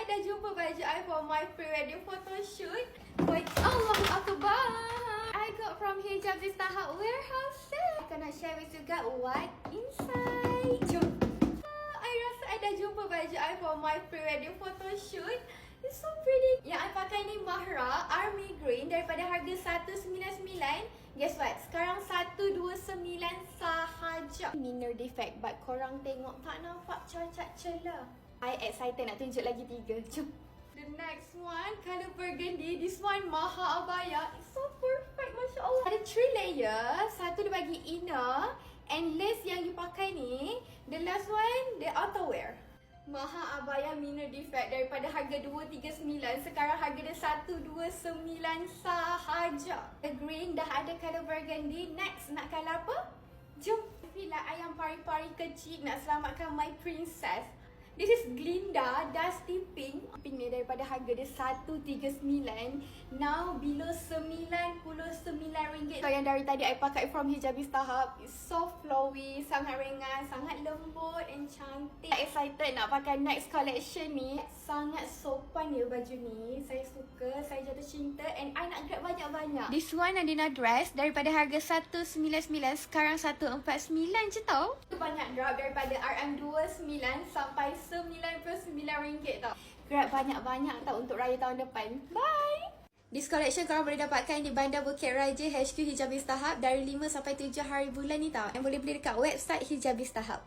dah jumpa baju I for my pre-wedding photoshoot. Wait, Allahu Akbar! I got from Hijab Istahab warehouse sale. I'm gonna share with you guys what inside. Jom. I rasa I dah jumpa baju I for my pre-wedding photoshoot. It's so pretty. Yang I pakai ni Mahra Army Green daripada harga 199. Guess what? Sekarang 129 sahaja. Minor defect, but korang tengok tak nampak cacat celah. I excited nak tunjuk lagi 3. Jom. The next one, color burgundy. This one Maha Abaya. It's so perfect, Masya Allah. Ada 3 layer. Satu dia bagi inner. And lace yang you pakai ni, the last one, the outerwear. Maha Abaya minor defect daripada harga 239, sekarang harga dia 129 sahaja. The green dah ada color burgundy. Next, nak color apa? Jom. I feel like ayam pari-pari kecil nak selamatkan my princess. This is Glinda Dusty Pink. Pink ni daripada harga dia 139, now below RM99. So yang dari tadi I pakai from Hijab Istahab, it's so flowy, sangat ringan, sangat lembut and cantik. Excited nak pakai next collection ni. Sangat sopan ya baju ni. Saya suka, saya jatuh cinta and I nak grab banyak-banyak. This one Nadina dress daripada harga 199, sekarang 149 je tau. Banyak drop daripada RM29 sampai RM99 tau. Grab banyak-banyak tau untuk raya tahun depan. Bye! This collection korang boleh dapatkan di Bandar Bukit Raja HQ Hijab Istahab dari 5 sampai 7 hari bulan ni tau. And boleh beli dekat website Hijab Istahab.